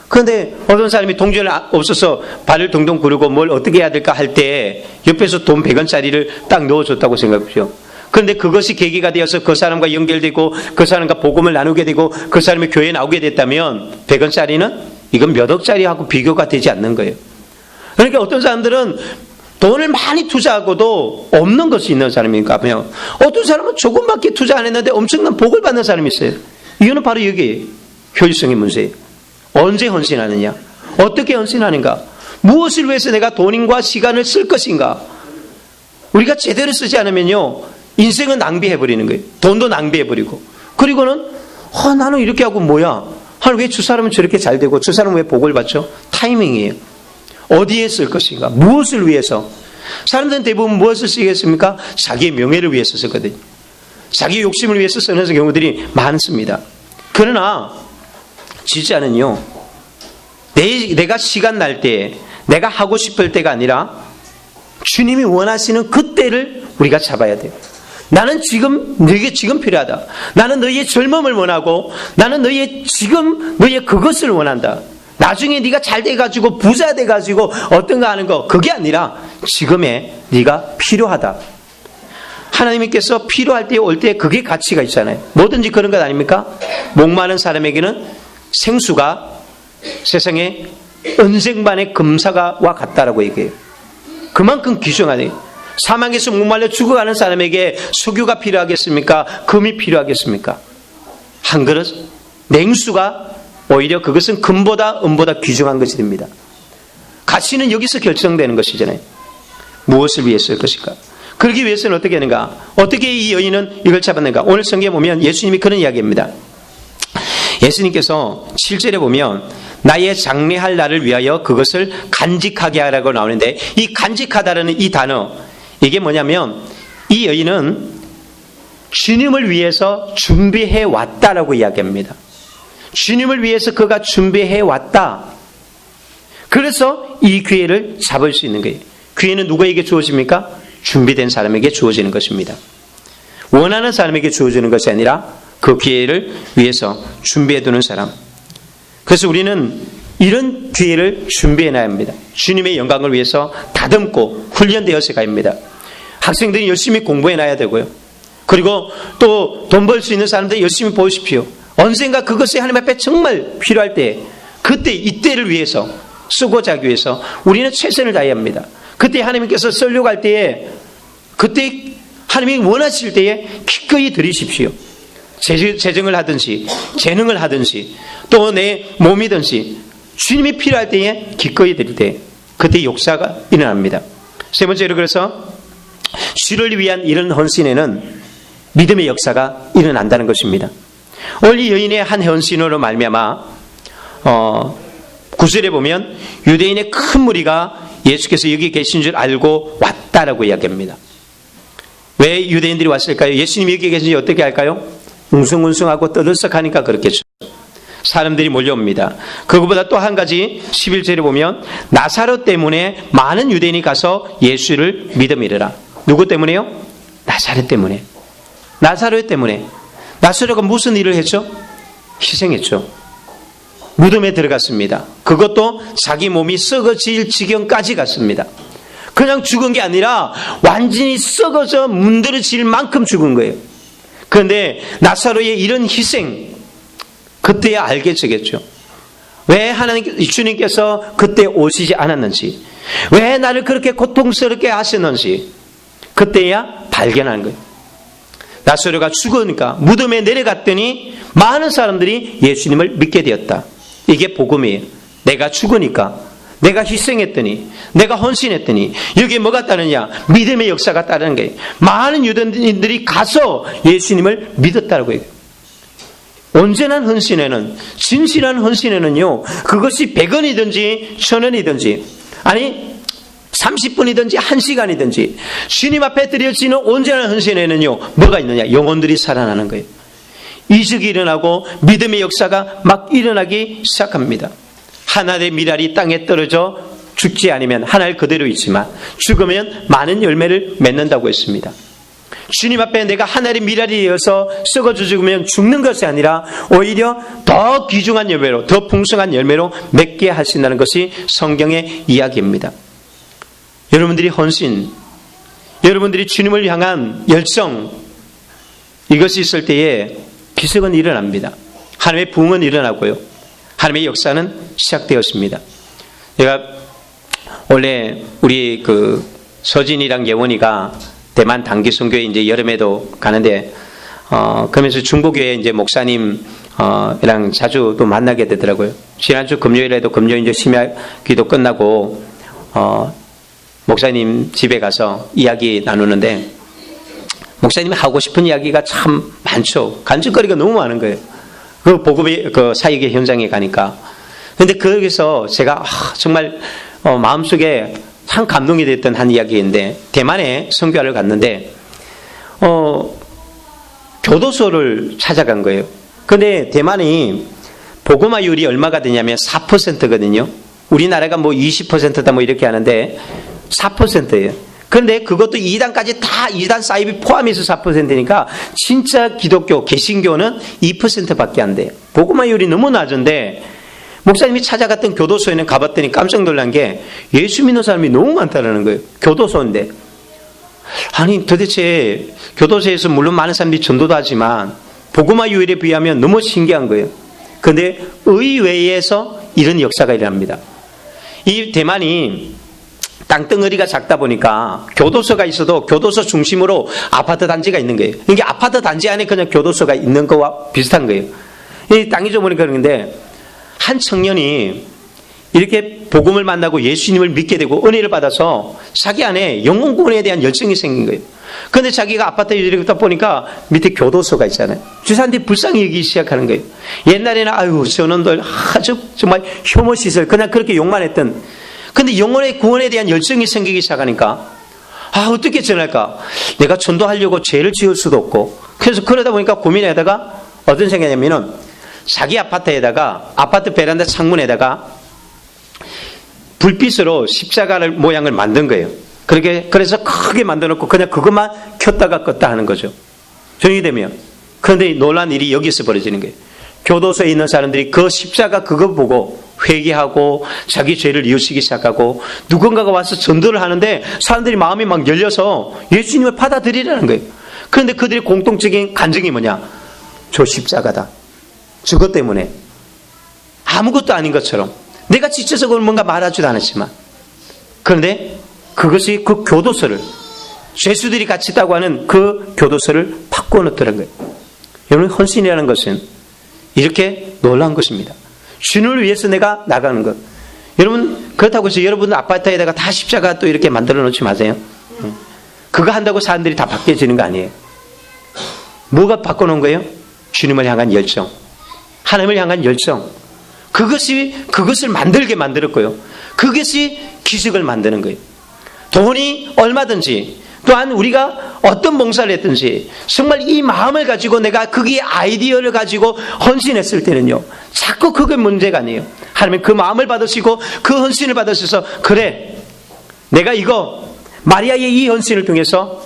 [SPEAKER 1] 그런데 어떤 사람이 동전이 없어서 발을 동동 구르고 뭘 어떻게 해야 될까 할 때 옆에서 돈 100원짜리를 딱 넣어줬다고 생각해 보세요. 그런데 그것이 계기가 되어서 그 사람과 연결되고 그 사람과 복음을 나누게 되고 그 사람이 교회에 나오게 됐다면 100원짜리는 이건 몇 억짜리하고 비교가 되지 않는 거예요. 그러니까 어떤 사람들은 돈을 많이 투자하고도 없는 것이 있는 사람인가 하면, 어떤 사람은 조금밖에 투자 안 했는데 엄청난 복을 받는 사람이 있어요. 이거는 바로 여기에 효율성의 문제예요. 언제 헌신하느냐, 어떻게 헌신하는가, 무엇을 위해서 내가 돈과 시간을 쓸 것인가. 우리가 제대로 쓰지 않으면요, 인생은 낭비해버리는 거예요. 돈도 낭비해버리고, 그리고는 나는 이렇게 하고 뭐야, 왜 저 사람은 저렇게 잘 되고 저 사람은 왜 복을 받죠? 타이밍이에요. 어디에 쓸 것인가, 무엇을 위해서. 사람들은 대부분 무엇을 쓰겠습니까? 자기의 명예를 위해서 쓰거든요. 자기 욕심을 위해서 쓰는 경우들이 많습니다. 그러나 진짜는요, 내가 시간 날 때, 내가 하고 싶을 때가 아니라 주님이 원하시는 그때를 우리가 잡아야 돼요. 나는 너에게 지금 필요하다. 나는 너희의 젊음을 원하고, 나는 너희의 그것을 원한다. 나중에 네가 잘 돼가지고 부자 돼가지고 어떤가 하는 거 그게 아니라 지금의 네가 필요하다. 하나님께서 필요할 때 올 때 그게 가치가 있잖아요. 뭐든지 그런 것 아닙니까? 목마른 사람에게는 생수가 세상에 은쟁반의 금사가와 같다라고 얘기해요. 그만큼 귀중하네요. 사망에서 목말라 죽어가는 사람에게 석유가 필요하겠습니까? 금이 필요하겠습니까? 한 그릇 냉수가 오히려 그것은 금보다 은보다 귀중한 것이 됩니다. 가치는 여기서 결정되는 것이잖아요. 무엇을 위해서 할 것인가? 그러기 위해서는 어떻게 하는가? 어떻게 이 여인은 이걸 잡았는가? 오늘 성경에 보면 예수님이 그런 이야기입니다. 예수님께서 7절에 보면 나의 장례할 날을 위하여 그것을 간직하게 하라고 나오는데, 이 간직하다라는 이 단어, 이게 뭐냐면 이 여인은 주님을 위해서 준비해 왔다라고 이야기합니다. 주님을 위해서 그가 준비해 왔다. 그래서 이 기회를 잡을 수 있는 거예요. 기회는 누구에게 주어집니까? 준비된 사람에게 주어지는 것입니다. 원하는 사람에게 주어지는 것이 아니라 그 기회를 위해서 준비해 두는 사람. 그래서 우리는 이런 기회를 준비해 놔야 합니다. 주님의 영광을 위해서 다듬고 훈련되어서 가야 합니다. 학생들이 열심히 공부해 놔야 되고요. 그리고 또 돈 벌 수 있는 사람들 열심히 보십시오. 언젠가 그것이 하나님 앞에 정말 필요할 때, 그때 이때를 위해서 쓰고자 하기 위해서 우리는 최선을 다해야 합니다. 그때 하나님께서 쓰려고 할 때에, 그때 하나님이 원하실 때에 기꺼이 드리십시오. 재정을 하든지 재능을 하든지 또 내 몸이든지 주님이 필요할 때에 기꺼이 드릴 때 그때 역사가 일어납니다. 세 번째로, 그래서 주를 위한 이런 헌신에는 믿음의 역사가 일어난다는 것입니다. 오늘 이 여인의 한 헌신으로 말미암아 9절에 보면 유대인의 큰 무리가 예수께서 여기 계신 줄 알고 왔다라고 이야기합니다. 왜 유대인들이 왔을까요? 예수님이 여기 계신지 어떻게 할까요? 웅성웅성하고 떠들썩하니까 그렇겠죠. 사람들이 몰려옵니다. 그것보다 또 한 가지 11절에 보면 나사로 때문에 많은 유대인이 가서 예수를 믿음이르라. 누구 때문에요? 나사로 때문에. 나사로 때문에. 나사로가 무슨 일을 했죠? 희생했죠. 무덤에 들어갔습니다. 그것도 자기 몸이 썩어질 지경까지 갔습니다. 그냥 죽은 게 아니라 완전히 썩어져 문드러질 만큼 죽은 거예요. 그런데 나사로의 이런 희생, 그때야 알게 되겠죠. 왜 주님께서 그때 오시지 않았는지, 왜 나를 그렇게 고통스럽게 하셨는지 그때야 발견한 거예요. 나사로가 죽으니까 무덤에 내려갔더니 많은 사람들이 예수님을 믿게 되었다. 이게 복음이에요. 내가 죽으니까, 내가 희생했더니, 내가 헌신했더니 여기에 뭐가 따르냐? 믿음의 역사가 따르는 거예요. 많은 유대인들이 가서 예수님을 믿었다고 해요. 온전한 헌신에는, 진실한 헌신에는요, 그것이 100원이든지 1000원이든지, 아니 30분이든지 1시간이든지 주님 앞에 드려지는 온전한 헌신에는요, 뭐가 있느냐? 영혼들이 살아나는 거예요. 이적이 일어나고 믿음의 역사가 막 일어나기 시작합니다. 하나의 미랄이 땅에 떨어져 죽지 않으면 하나를 그대로 있지만 죽으면 많은 열매를 맺는다고 했습니다. 주님 앞에 내가 하나의 미랄이 되어서 썩어져 죽으면 죽는 것이 아니라 오히려 더 귀중한 열매로, 더 풍성한 열매로 맺게 하신다는 것이 성경의 이야기입니다. 여러분들이 헌신, 여러분들이 주님을 향한 열정, 이것이 있을 때에 기적은 일어납니다. 하나님의 부흥은 일어나고요, 하나님의 역사는 시작되었습니다. 제가 원래 우리 서진이랑 예원이가 대만 단기 선교회 이제 여름에도 가는데, 그러면서 중보교회 이제 목사님이랑 자주 또 만나게 되더라고요. 지난주 금요일에도 금요 이제 심야 기도 끝나고, 목사님 집에 가서 이야기 나누는데, 목사님이 하고 싶은 이야기가 참 많죠. 간증거리가 너무 많은 거예요. 그 복음의 사역의 현장에 가니까. 근데 거기서 제가 정말 마음속에 참 감동이 됐던 한 이야기인데, 대만에 선교하러 갔는데 교도소를 찾아간 거예요. 근데 대만이 복음화율이 얼마가 되냐면 4%거든요. 우리나라가 뭐 20%다 뭐 이렇게 하는데 4%예요. 그런데 그것도 2단까지 다 2단 사입이 포함해서 4%니까 진짜 기독교, 개신교는 2%밖에 안 돼요. 복음화율이 너무 낮은데 목사님이 찾아갔던 교도소에는 가봤더니 깜짝 놀란 게 예수 믿는 사람이 너무 많다는 거예요. 교도소인데. 아니 도대체 교도소에서 물론 많은 사람들이 전도도 하지만 복음화 요일에 비하면 너무 신기한 거예요. 그런데 의외에서 이런 역사가 일어납니다. 이 대만이 땅덩어리가 작다 보니까 교도소가 있어도 교도소 중심으로 아파트 단지가 있는 거예요. 이게 아파트 단지 안에 그냥 교도소가 있는 거와 비슷한 거예요. 이 땅이 좁으니까 그런데 한 청년이 이렇게 복음을 만나고 예수님을 믿게 되고 은혜를 받아서 자기 안에 영혼구원에 대한 열정이 생긴 거예요. 그런데 자기가 아파트에 이렇게 보니까 밑에 교도소가 있잖아요. 주사람들이 불쌍히 여기기 시작하는 거예요. 옛날에는 아유 저놈들 아주 정말 혐오시설 그냥 그렇게 욕만 했던, 근데 영혼의 구원에 대한 열정이 생기기 시작하니까 아 어떻게 전할까? 내가 전도하려고 죄를 지을 수도 없고, 그래서 그러다 보니까 고민하다가 어떤 생각이냐면은 자기 아파트에다가 아파트 베란다 창문에다가 불빛으로 십자가를 모양을 만든 거예요. 그래서 크게 만들어놓고 그냥 그것만 켰다가 껐다 하는 거죠. 저녁이 되면. 그런데 놀란 일이 여기서 벌어지는 거예요. 교도소에 있는 사람들이 그 십자가 그거 보고 회개하고 자기 죄를 이웃시기 시작하고 누군가가 와서 전도를 하는데 사람들이 마음이 막 열려서 예수님을 받아들이라는 거예요. 그런데 그들의 공통적인 간증이 뭐냐? 저 십자가다. 저것 때문에 아무것도 아닌 것처럼 내가 지체적으로 뭔가 말하지도 않았지만, 그런데 그것이 그 교도소를, 죄수들이 같이 있다고 하는 그 교도소를 바꿔놓더란 거예요. 여러분, 헌신이라는 것은 이렇게 놀라운 것입니다. 주님을 위해서 내가 나가는 것. 여러분, 그렇다고 해서 여러분 아파트에다가 다 십자가 또 이렇게 만들어 놓지 마세요. 그거 한다고 사람들이 다 바뀌어지는 거 아니에요. 뭐가 바꿔놓은 거예요? 주님을 향한 열정, 하나님을 향한 열정. 그것을 만들게 만들었고요. 그것이 기적을 만드는 거예요. 돈이 얼마든지, 또한 우리가 어떤 봉사를 했든지 정말 이 마음을 가지고 내가 거기에 아이디어를 가지고 헌신했을 때는요, 자꾸 그게 문제가 아니에요. 하나님 그 마음을 받으시고 그 헌신을 받으셔서, 그래 내가 이거 마리아의 이 헌신을 통해서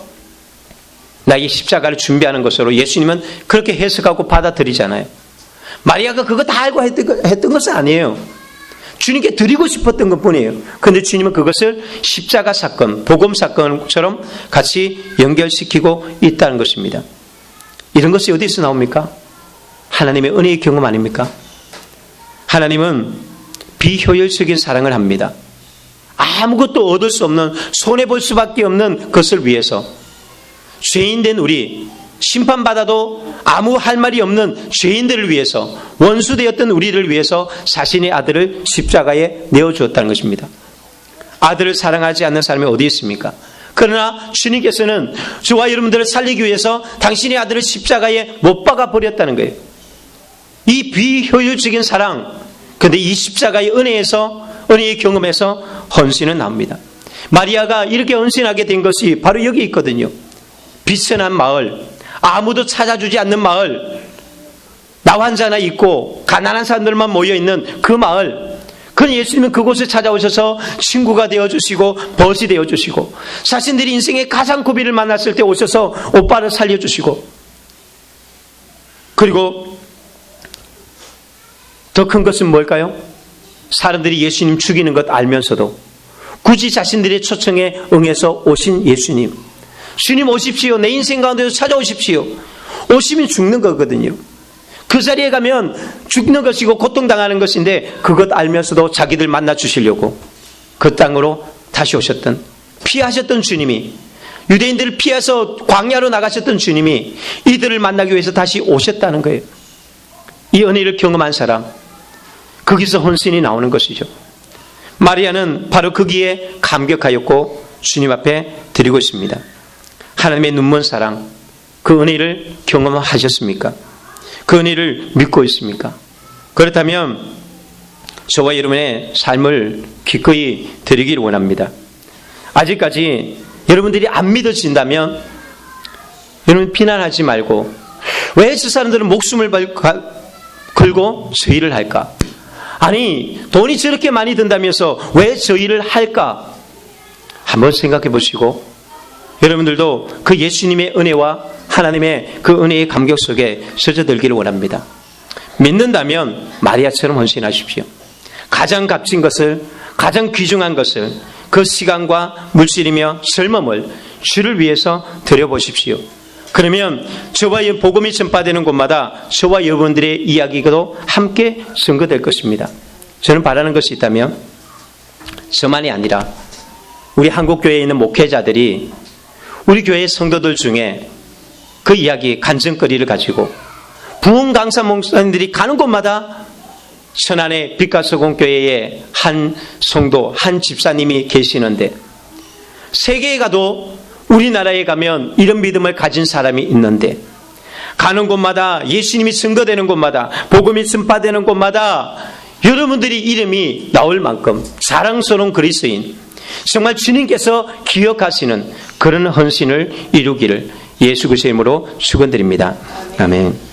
[SPEAKER 1] 나의 십자가를 준비하는 것으로 예수님은 그렇게 해석하고 받아들이잖아요. 마리아가 그거 다 알고 했던 것은 아니에요. 주님께 드리고 싶었던 것뿐이에요. 그런데 주님은 그것을 십자가 사건, 복음 사건처럼 같이 연결시키고 있다는 것입니다. 이런 것이 어디서 나옵니까? 하나님의 은혜의 경험 아닙니까? 하나님은 비효율적인 사랑을 합니다. 아무것도 얻을 수 없는, 손해볼 수밖에 없는 것을 위해서 죄인된 우리, 심판받아도 아무 할 말이 없는 죄인들을 위해서, 원수되었던 우리를 위해서 자신의 아들을 십자가에 내어주었다는 것입니다. 아들을 사랑하지 않는 사람이 어디 있습니까? 그러나 주님께서는 저와 여러분들을 살리기 위해서 당신의 아들을 십자가에 못 박아 버렸다는 거예요. 이 비효율적인 사랑, 그런데 이 십자가의 은혜의 경험에서 헌신은 나옵니다. 마리아가 이렇게 헌신하게 된 것이 바로 여기 있거든요. 비천한 마을, 아무도 찾아주지 않는 마을, 나 환자나 있고 가난한 사람들만 모여있는 그 마을, 그런 예수님은 그곳에 찾아오셔서 친구가 되어주시고 벗이 되어주시고, 자신들이 인생의 가장 고비를 만났을 때 오셔서 오빠를 살려주시고, 그리고 더 큰 것은 뭘까요? 사람들이 예수님 죽이는 것 알면서도 굳이 자신들의 초청에 응해서 오신 예수님, 주님 오십시오, 내 인생 가운데서 찾아오십시오. 오시면 죽는 거거든요. 그 자리에 가면 죽는 것이고 고통당하는 것인데, 그것 알면서도 자기들 만나 주시려고 그 땅으로 다시 오셨던, 피하셨던 주님이, 유대인들을 피해서 광야로 나가셨던 주님이 이들을 만나기 위해서 다시 오셨다는 거예요. 이 은혜를 경험한 사람, 거기서 헌신이 나오는 것이죠. 마리아는 바로 거기에 감격하였고 주님 앞에 드리고 있습니다. 하나님의 눈먼 사랑, 그 은혜를 경험하셨습니까? 그 은혜를 믿고 있습니까? 그렇다면 저와 여러분의 삶을 기꺼이 드리기를 원합니다. 아직까지 여러분들이 안 믿어진다면 여러분 비난하지 말고, 왜 저 사람들은 목숨을 걸고 저 일을 할까? 아니, 돈이 저렇게 많이 든다면서 왜 저 일을 할까? 한번 생각해 보시고, 여러분들도 그 예수님의 은혜와 하나님의 그 은혜의 감격 속에 젖어들기를 원합니다. 믿는다면 마리아처럼 헌신하십시오. 가장 값진 것을, 가장 귀중한 것을, 그 시간과 물질이며 젊음을 주를 위해서 드려보십시오. 그러면 저와 복음이 전파되는 곳마다 저와 여러분들의 이야기도 함께 증거될 것입니다. 저는 바라는 것이 있다면 저만이 아니라 우리 한국교회에 있는 목회자들이 우리 교회 성도들 중에 그 이야기, 간증거리를 가지고 부흥 강사 목사님들이 가는 곳마다 천안의 빛과소공교회에 한 성도, 한 집사님이 계시는데 세계에 가도 우리나라에 가면 이런 믿음을 가진 사람이 있는데 가는 곳마다 예수님이 증거되는 곳마다 복음이 전파되는 곳마다 여러분들이 이름이 나올 만큼 자랑스러운 그리스도인, 정말 주님께서 기억하시는 그런 헌신을 이루기를 예수 그리스도의 이름으로 축원드립니다. 아멘.